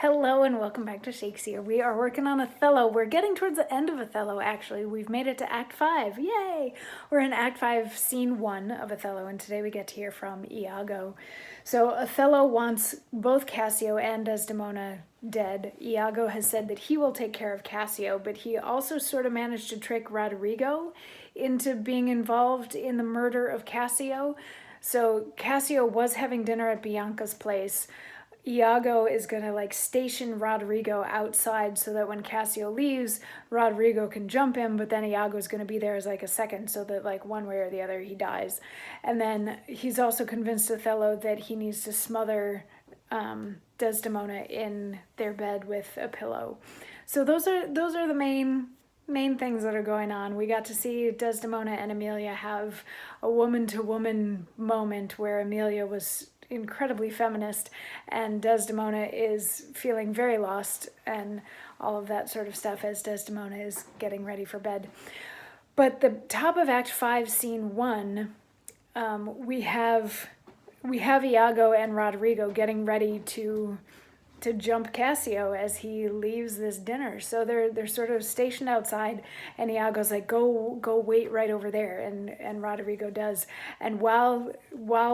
Hello and welcome back to Shakesyear. We are working on Othello. We're getting towards the end of Othello, actually. We've made it to Act 5. Yay! We're in Act 5, Scene 1 of Othello, and today we get to hear from Iago. So Othello wants both Cassio and Desdemona dead. Iago has said that he will take care of Cassio, but he also sort of managed to trick Roderigo into being involved in the murder of Cassio. So Cassio was having dinner at Bianca's place. Iago is going to station Roderigo outside so that when Cassio leaves, Roderigo can jump him, but then Iago is going to be there as a second so that one way or the other he dies. And then he's also convinced Othello that he needs to smother Desdemona in their bed with a pillow. So those are the main things that are going on. We got to see Desdemona and Emilia have a woman-to-woman moment where Emilia was incredibly feminist and Desdemona is feeling very lost and all of that sort of stuff as Desdemona is getting ready for bed. But the top of Act 5, Scene 1, we have Iago and Roderigo getting ready to jump Cassio as he leaves this dinner. So they're sort of stationed outside, and Iago's like, go wait right over there, and Roderigo does. And while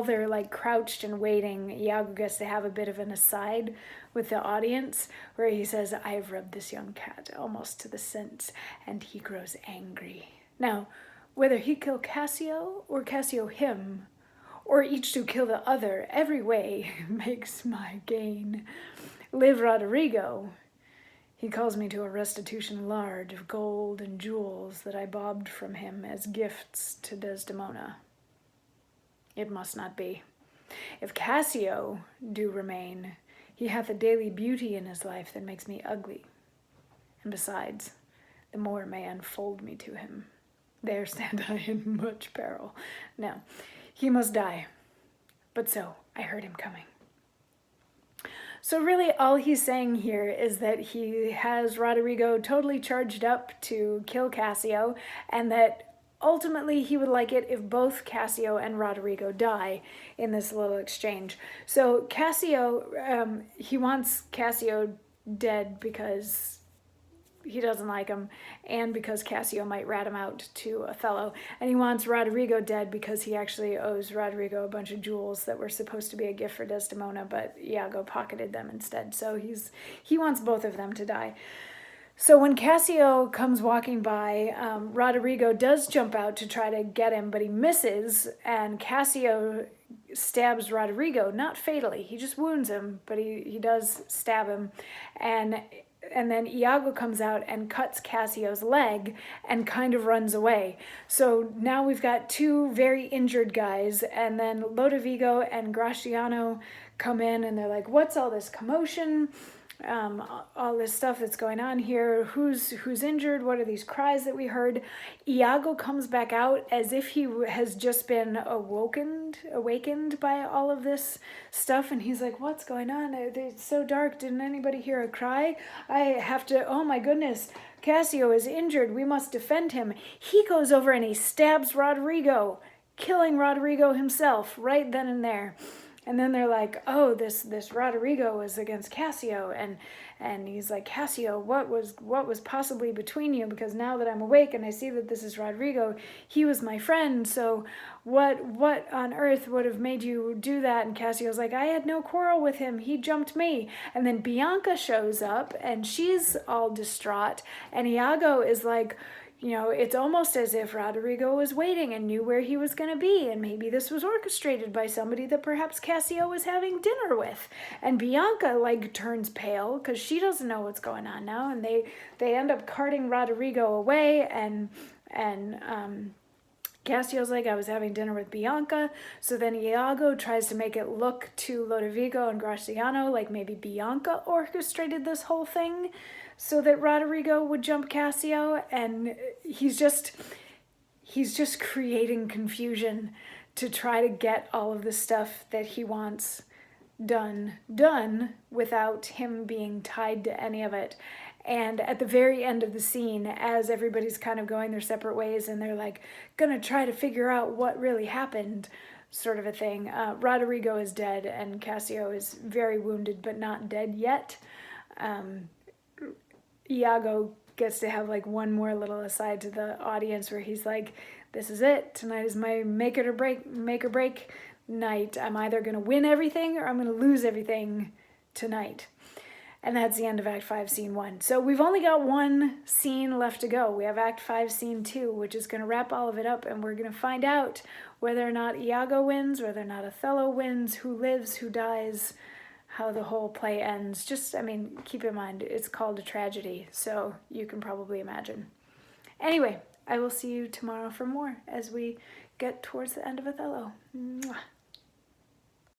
they're crouched and waiting, Iago gets to have a bit of an aside with the audience where he says, "I've rubbed this young cat almost to the sense, and he grows angry." Now, whether he kill Cassio or Cassio him, or each to kill the other, every way makes my gain. Live Roderigo. He calls me to a restitution large of gold and jewels that I bobbed from him as gifts to Desdemona. It must not be. If Cassio do remain, he hath a daily beauty in his life that makes me ugly. And besides, the more may unfold me to him. There stand I in much peril. Now, he must die. But so, I heard him coming. So really all he's saying here is that he has Roderigo totally charged up to kill Cassio, and that ultimately he would like it if both Cassio and Roderigo die in this little exchange. So Cassio, he wants Cassio dead because he doesn't like him, and because Cassio might rat him out to Othello. And he wants Roderigo dead because he actually owes Roderigo a bunch of jewels that were supposed to be a gift for Desdemona, but Iago pocketed them instead. So he wants both of them to die. So when Cassio comes walking by, Roderigo does jump out to try to get him, but he misses, and Cassio stabs Roderigo, not fatally. He just wounds him, but he does stab him. And then Iago comes out and cuts Cassio's leg and kind of runs away. So now we've got two very injured guys, and then Lodovico and Gratiano come in and they're like, what's all this commotion? All this stuff that's going on here. Who's injured? What are these cries that we heard? Iago comes back out as if he has just been awakened by all of this stuff, and he's like, what's going on? It's so dark. Didn't anybody hear a cry? I have to, oh my goodness, Cassio is injured. We must defend him. He goes over and he stabs Roderigo, killing Roderigo himself right then and there. And then they're like, oh, this Roderigo is against Cassio, and he's like, Cassio, what was possibly between you? Because now that I'm awake and I see that this is Roderigo, he was my friend. So what on earth would have made you do that? And Cassio's like, I had no quarrel with him. He jumped me. And then Bianca shows up and she's all distraught, and Iago is like, it's almost as if Roderigo was waiting and knew where he was going to be, and maybe this was orchestrated by somebody that perhaps Cassio was having dinner with. And Bianca turns pale because she doesn't know what's going on now, and they end up carting Roderigo away, and Cassio's like, I was having dinner with Bianca. So then Iago tries to make it look to Lodovico and Gratiano like maybe Bianca orchestrated this whole thing so that Roderigo would jump Cassio, and he's just creating confusion to try to get all of the stuff that he wants done without him being tied to any of it. And at the very end of the scene, as everybody's kind of going their separate ways and they're gonna try to figure out what really happened, sort of a thing, Roderigo is dead and Cassio is very wounded but not dead yet. Iago gets to have like one more little aside to the audience where he's like, this is it. Tonight is my make or break night. I'm either going to win everything or I'm going to lose everything tonight. And that's the end of Act 5, Scene 1. So we've only got one scene left to go. We have Act 5, Scene 2, which is going to wrap all of it up, and we're going to find out whether or not Iago wins, whether or not Othello wins, who lives, who dies, how the whole play ends. Just, I mean, keep in mind, it's called a tragedy, so you can probably imagine. Anyway, I will see you tomorrow for more as we get towards the end of Othello. Mwah.